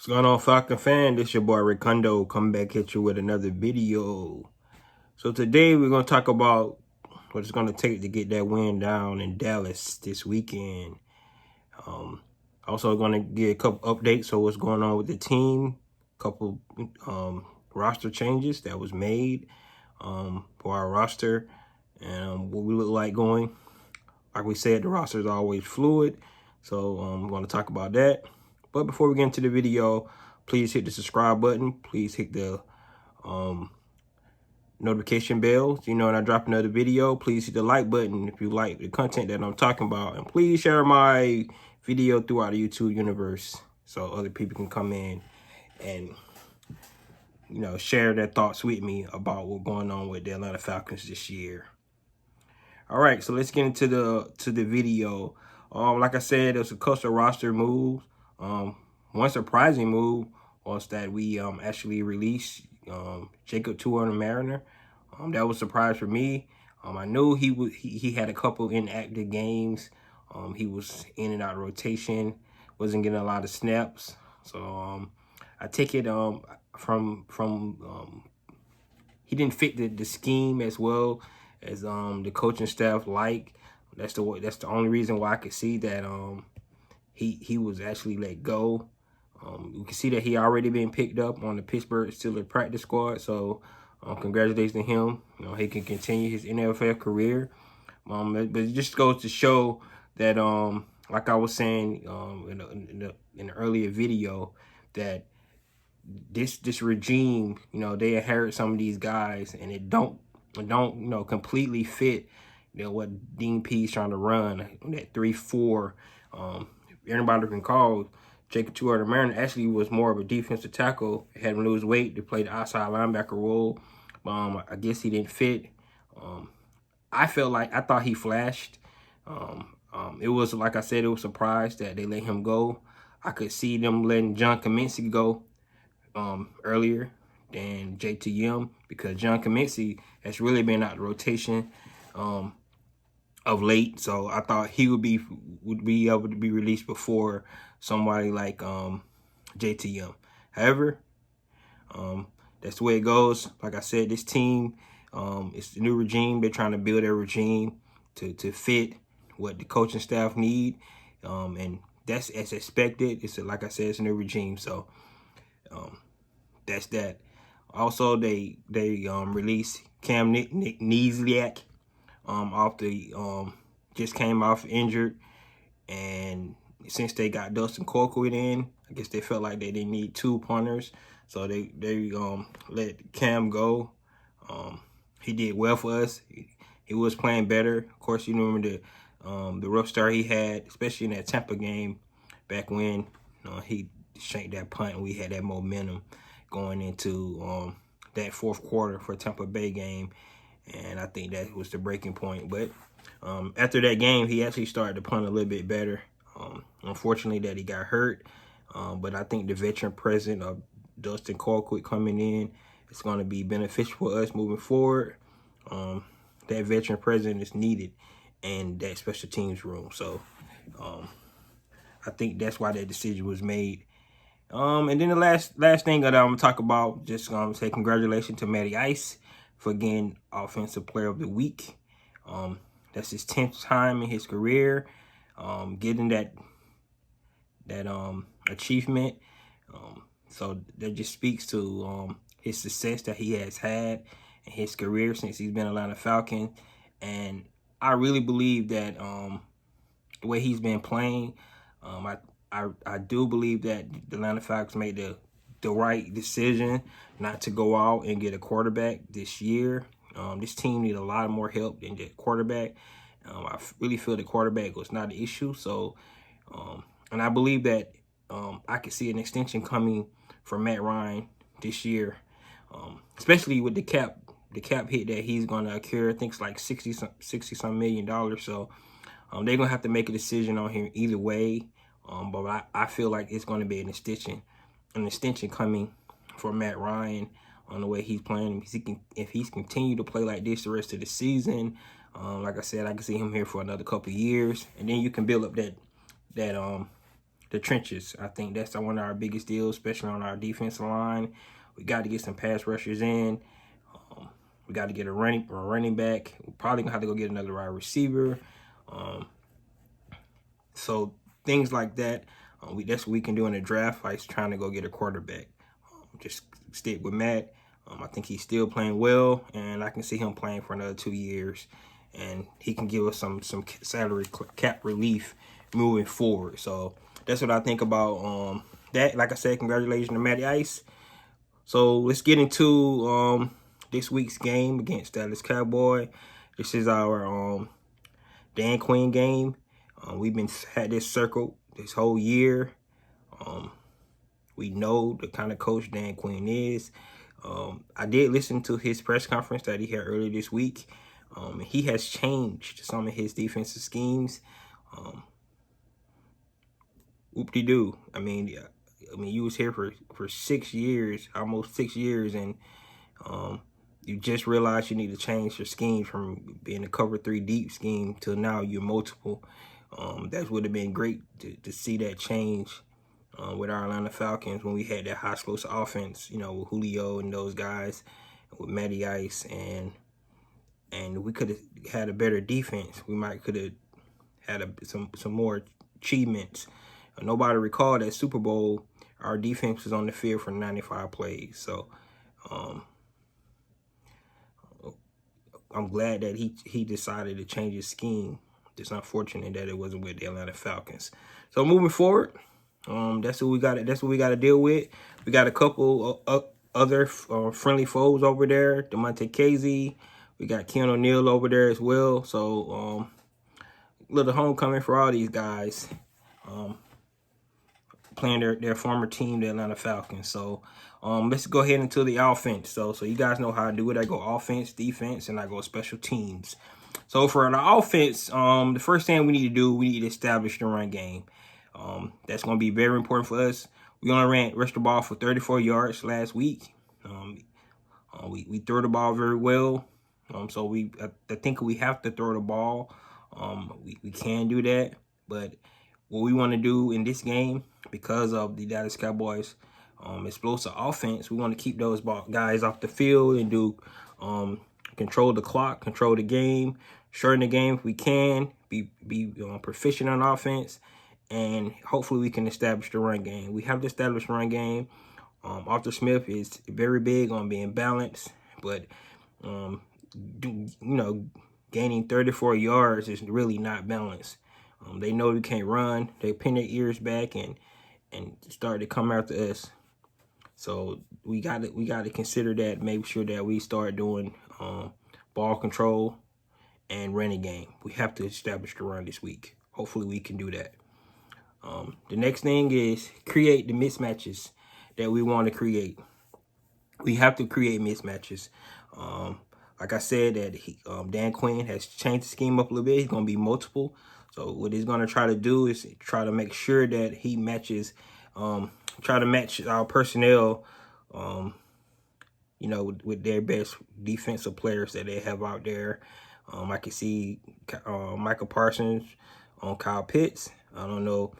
What's going on, Falcon fan? This your boy Ricondo coming back at you with another video. So today we're going to talk about what it's going to take to get that win down in Dallas this weekend. Also going to get a couple updates on what's going on with the team, couple roster changes that was made for our roster, and what we look like going. Like we said, the roster is always fluid, so I'm going to talk about that. But before we get into the video, please hit the subscribe button. Please hit the notification bell. So you know when I drop another video, please hit the like button if you like the content that I'm talking about. And please share my video throughout the YouTube universe so other people can come in and, you know, share their thoughts with me about what's going on with the Atlanta Falcons this year. All right, so let's get into the video. Like I said, there's a couple of roster moves. One surprising move was that we actually released Jacob Mariner. That was a surprise for me. I knew he had a couple inactive games. He was in and out of rotation, wasn't getting a lot of snaps. So I take it from he didn't fit the scheme as well as the coaching staff like. That's the only reason why I could see that he was actually let go. You can see that he already been picked up on the Pittsburgh Steelers practice squad. So congratulations to him. You know, he can continue his NFL career. But it just goes to show that like I was saying in the earlier video, that this regime, you know, they inherit some of these guys and it don't you know completely fit, you know, what Dean P's trying to run, that 3-4. Everybody can call Jacob Mariner actually was more of a defensive tackle. Had him lose weight to play the outside linebacker role. I guess he didn't fit. I thought he flashed. It was, like I said, it was a surprise that they let him go. I could see them letting John Cominsky go earlier than JTM, because John Cominsky has really been out of rotation of late. So I thought he would be able to be released before somebody like JTM. However, that's the way it goes. Like I said, this team, it's the new regime. They're trying to build their regime to fit what the coaching staff need, and that's as expected. Like I said, it's a new regime, so that's that. Also, they released Cam Niziak off the just came off injured, and since they got Dustin Colquitt in, I guess they felt like they didn't need two punters, so they let Cam go. He did well for us. He was playing better. Of course, you remember the rough start he had, especially in that Tampa game back when he shanked that punt and we had that momentum going into that fourth quarter for Tampa Bay game, and I think that was the breaking point. But after that game, he actually started to punt a little bit better. Unfortunately, that he got hurt, but I think the veteran presence of Dustin Colquitt coming in is going to be beneficial for us moving forward. That veteran presence is needed in that special teams room. So I think that's why that decision was made. And then the last thing that I'm gonna talk about, just say congratulations to Matty Ice for getting Offensive Player of the Week. That's his 10th time in his career, getting that achievement. So that just speaks to his success that he has had in his career since he's been Atlanta Falcon. And I really believe that the way he's been playing, I do believe that the Atlanta Falcons made the right decision not to go out and get a quarterback this year. This team needs a lot more help than the quarterback. I really feel the quarterback was not the issue. So, and I believe that I could see an extension coming for Matt Ryan this year, especially with the cap hit that he's going to incur. I think it's like $60 million. So they're going to have to make a decision on him either way. But I feel like it's going to be an extension coming for Matt Ryan on the way he's playing. If he's continued to play like this the rest of the season, like I said, I can see him here for another couple of years, and then you can build up that the trenches. I think that's one of our biggest deals, especially on our defensive line. We got to get some pass rushers in. We got to get a running back. We're probably going to have to go get another wide receiver. So things like that, that's what we can do in the draft. Like trying to go get a quarterback. Just stick with Matt. I think he's still playing well, and I can see him playing for another 2 years. And he can give us some salary cap relief moving forward. So that's what I think about that. Like I said, congratulations to Matty Ice. So let's get into this week's game against Dallas Cowboys. This is our Dan Quinn game. We've had this circled this whole year. We know the kind of coach Dan Quinn is. I did listen to his press conference that he had earlier this week. He has changed some of his defensive schemes. Whoop-de-doo. I mean, you was here for 6 years, almost 6 years, and you just realized you need to change your scheme from being a cover 3 deep scheme to now you're multiple. That would have been great to see that change with our Atlanta Falcons when we had that high explosive offense, with Julio and those guys, with Matty Ice, and we could have had a better defense. We might could have had some more achievements. Nobody recalled that Super Bowl. Our defense was on the field for 95 plays. So I'm glad that he decided to change his scheme. It's unfortunate that it wasn't with the Atlanta Falcons. So moving forward, that's what we got. That's what we got to deal with. We got a couple other friendly foes over there. Demonte Casey. We got Ken O'Neal over there as well. So little homecoming for all these guys. Playing their former team, the Atlanta Falcons. So let's go ahead into the offense. So you guys know how I do it. I go offense, defense, and I go special teams. So for the offense, the first thing we need to do, we need to establish the run game. That's going to be very important for us. We only rushed the ball for 34 yards last week. We throw the ball very well. So I think we have to throw the ball. We can do that, but what we want to do in this game, because of the Dallas Cowboys explosive offense, we want to keep those guys off the field and do control the clock, control the game, shorten the game if we can, be proficient on offense, and hopefully we can establish the run game. We have to establish the run game. Arthur Smith is very big on being balanced, but gaining 34 yards is really not balanced. They know we can't run. They pin their ears back and start to come after us. So we got to consider that. Make sure that we start doing ball control and running game. We have to establish the run this week. Hopefully we can do that. The next thing is create the mismatches that we want to create. We have to create mismatches. Like I said, that Dan Quinn has changed the scheme up a little bit. He's going to be multiple. So what he's going to try to do is try to make sure that he matches, try to match our personnel, with their best defensive players that they have out there. I can see Michael Parsons on Kyle Pitts. I don't know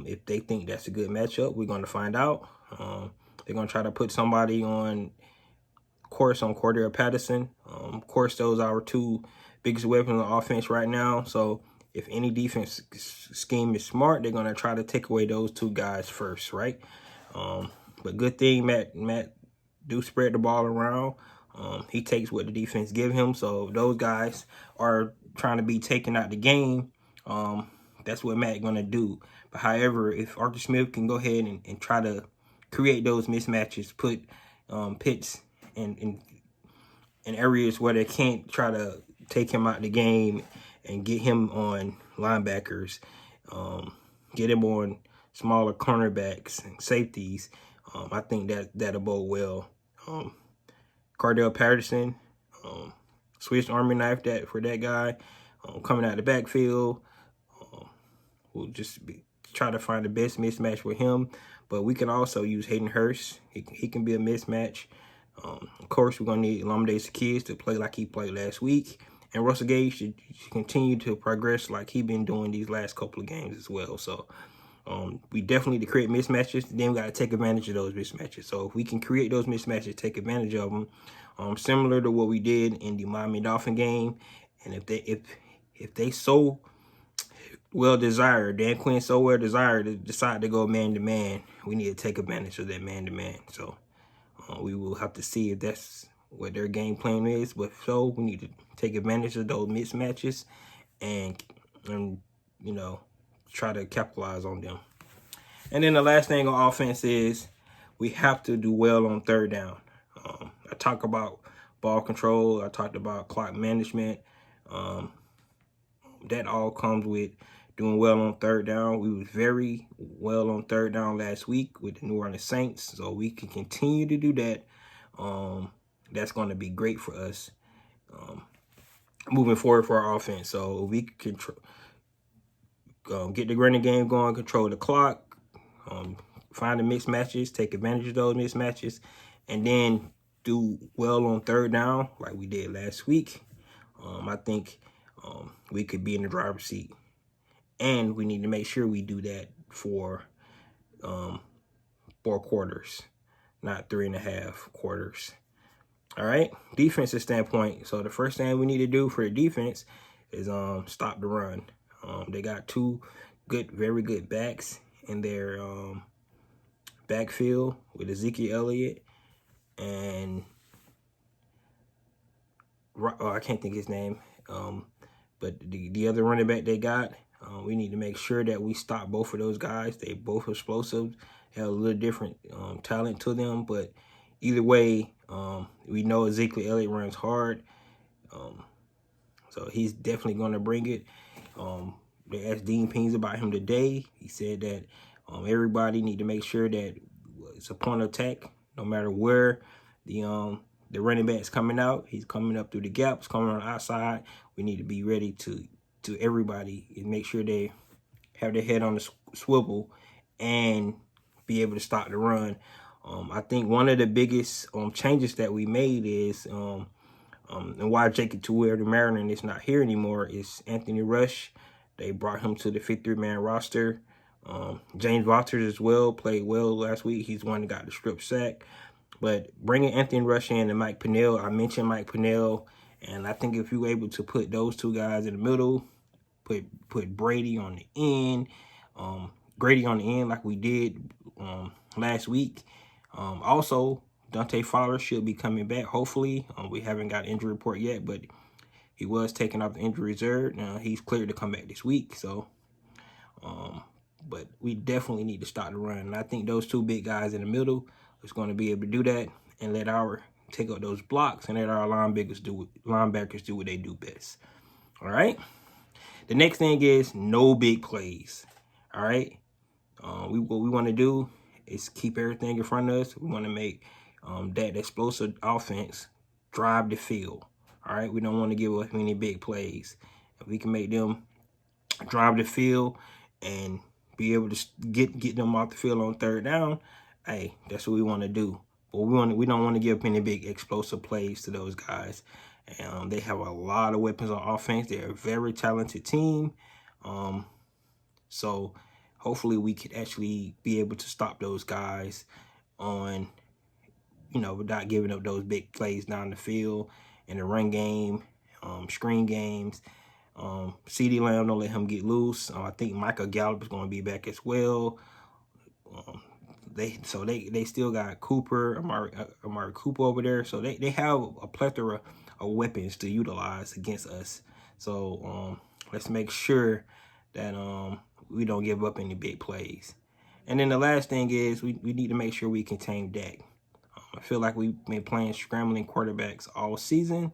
if they think that's a good matchup. We're going to find out. They're going to try to put somebody on Cordell Patterson. Of course, those are our two biggest weapons on offense right now. So if any defense scheme is smart, they're going to try to take away those two guys first, right? But good thing Matt do spread the ball around. He takes what the defense give him. So if those guys are trying to be taken out the game, that's what Matt going to do. But however, if Arthur Smith can go ahead and try to create those mismatches, put Pitts in areas where they can't try to take him out the game and get him on linebackers, get him on smaller cornerbacks and safeties, I think that'll bode well. Cordell Patterson, Swiss Army knife for that guy, coming out the backfield. We'll just try to find the best mismatch with him. But we can also use Hayden Hurst. He can be a mismatch. Of course, we're going to need Lamade Zaccheaus to play like he played last week. And Russell Gage should continue to progress like he's been doing these last couple of games as well. So We definitely need to create mismatches. Then we got to take advantage of those mismatches. So if we can create those mismatches, take advantage of them, similar to what we did in the Miami Dolphin game. And if they so well desired, Dan Quinn so well desired to decide to go man to man, we need to take advantage of that man to man. So we will have to see if that's what their game plan is. But so we need to take advantage of those mismatches and you know, try to capitalize on them. And then the last thing on offense is we have to do well on third down. I talk about ball control. I talked about clock management. That all comes with doing well on third down. We was very well on third down last week with the New Orleans Saints, so we can continue to do that. That's going to be great for us moving forward for our offense. So we can get the running game going, control the clock, find the mismatches, take advantage of those mismatches, and then do well on third down like we did last week. I think we could be in the driver's seat. And we need to make sure we do that for 4 quarters, not 3.5 quarters. All right, defensive standpoint. So the first thing we need to do for the defense is stop the run. They got 2 very good backs in their backfield with Ezekiel Elliott and I can't think his name. But the other running back they got, we need to make sure that we stop both of those guys. They both explosive, have a little different talent to them, but either way, we know Ezekiel Elliott runs hard, so he's definitely going to bring it. They asked Dean Peens about him today. He said that everybody need to make sure that it's a point of attack, no matter where the running back's coming out. He's coming up through the gaps, coming on the outside. We need to be ready to everybody and make sure they have their head on the swivel and be able to stop the run. I think one of the biggest changes that we made is, and why Jacob Tuer, the Mariner, is not here anymore, is Anthony Rush. They brought him to the 53-man roster. James Walters as well played well last week. He's the one that got the strip sack. But bringing Anthony Rush in and Mike Pennell, I mentioned Mike Pennell, and I think if you were able to put those 2 guys in the middle, put Brady on the end, Grady on the end like we did last week. Also, Dante Fowler should be coming back, hopefully. We haven't got an injury report yet, but he was taken off the injury reserve. Now, he's cleared to come back this week, so... but we definitely need to stop the run. And I think those 2 big guys in the middle is going to be able to do that and let our take up those blocks and let our linebackers do what they do best. All right. The next thing is no big plays. All right. What we want to do is keep everything in front of us. We want to make that explosive offense drive the field. All right. We don't want to give up any big plays. If we can make them drive the field and be able to get them off the field on third down, hey, that's what we want to do. But we don't want to give up any big explosive plays to those guys. They have a lot of weapons on offense. They're a very talented team. So hopefully we could actually be able to stop those guys on, without giving up those big plays down the field in the run game, screen games. CeeDee Lamb, don't let him get loose. I think Michael Gallup is going to be back as well. They still got Cooper, Amari Cooper over there. So they have a plethora of weapons to utilize against us. So let's make sure that we don't give up any big plays. And then the last thing is we need to make sure we contain Dak. I feel like we've been playing scrambling quarterbacks all season.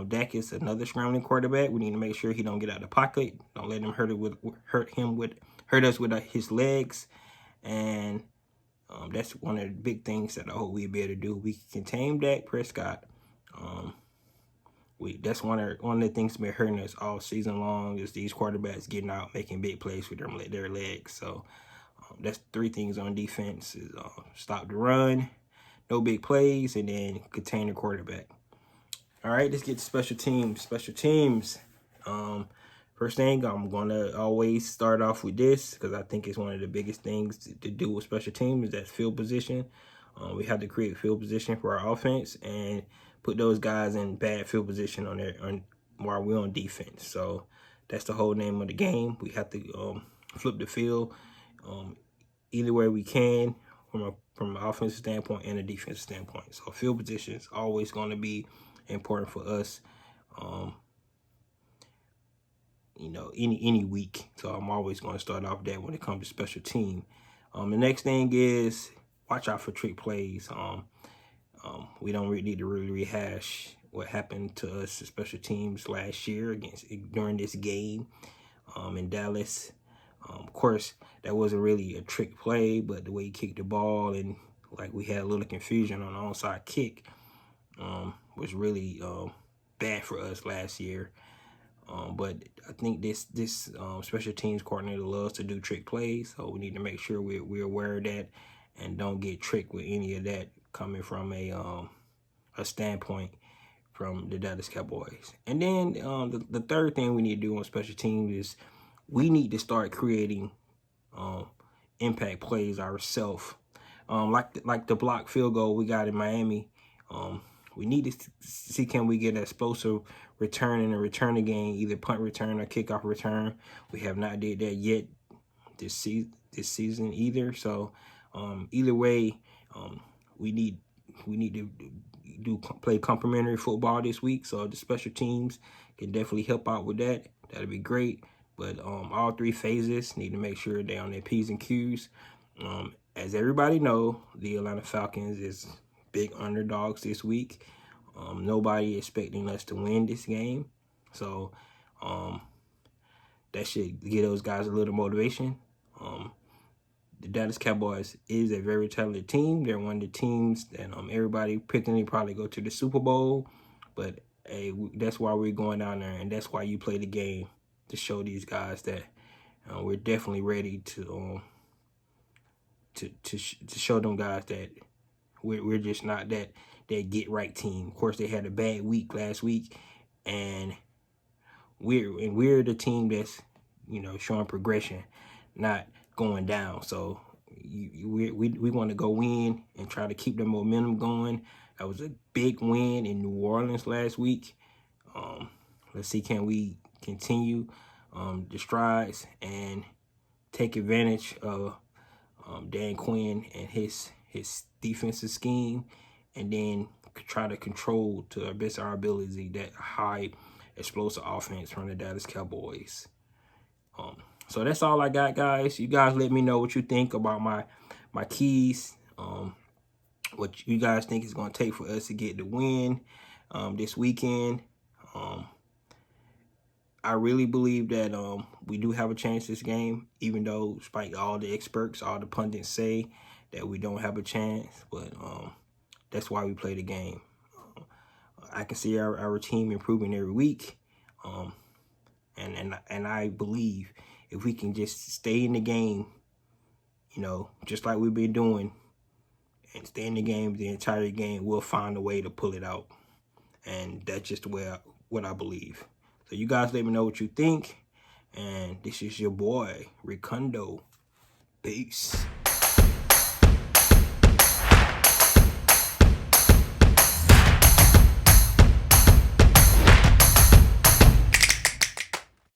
Dak is another scrambling quarterback. We need to make sure he don't get out of the pocket. Don't let him hurt us with his legs. And that's one of the big things that I hope we'll be able to do. We can contain Dak Prescott. That's one of the things that's been hurting us all season long is these quarterbacks getting out, making big plays with their legs. So that's 3 things on defense: is stop the run, no big plays, and then contain the quarterback. All right, let's get to special teams. Special teams. First thing, I'm going to always start off with this because I think it's one of the biggest things to do with special teams is that field position. We have to create field position for our offense and put those guys in bad field position while we're on defense. So that's the whole name of the game. We have to flip the field either way we can from an offensive standpoint and a defensive standpoint. So field position is always going to be important for us. Any week. So I'm always going to start off that when it comes to special team. The next thing is watch out for trick plays. We don't really need to rehash what happened to us as special teams last year during this game in Dallas. Of course, that wasn't really a trick play, but the way he kicked the ball and like we had a little confusion on the onside kick was really bad for us last year. But I think this special teams coordinator loves to do trick plays, so we need to make sure we're aware of that and don't get tricked with any of that coming from a standpoint from the Dallas Cowboys. And then the third thing we need to do on special teams is we need to start creating impact plays ourselves. Like the block field goal we got in Miami. We need to see can we get an explosive return in a return game, either punt return or kickoff return. We have not did that yet this season either. So either way, we need to play complementary football this week. So the special teams can definitely help out with that. That'd be great. But all three phases need to make sure they're on their P's and Q's. As everybody know, the Atlanta Falcons is big underdogs this week. Nobody expecting us to win this game. So that should give those guys a little motivation. The Dallas Cowboys is a very talented team. They're one of the teams that everybody picking to probably go to the Super Bowl. But hey, that's why we're going down there, and that's why you play the game, to show these guys that we're definitely ready to show them guys that we're just not that get right team. Of course, they had a bad week last week, and we're the team that's showing progression, not going down. So we want to go in and try to keep the momentum going. That was a big win in New Orleans last week. Let's see, can we continue the strides and take advantage of Dan Quinn and his defensive scheme, and then try to control to the best of our ability that high explosive offense from the Dallas Cowboys. So that's all I got, guys. You guys let me know what you think about my keys. What you guys think is going to take for us to get the win this weekend. I really believe that we do have a chance this game, even though despite all the experts, all the pundits say that we don't have a chance. But that's why we play the game. I can see our team improving every week. And I believe if we can just stay in the game, just like we've been doing, and stay in the game the entire game, we'll find a way to pull it out. And that's just what I believe. So you guys let me know what you think. And this is your boy, Ricondo. Peace.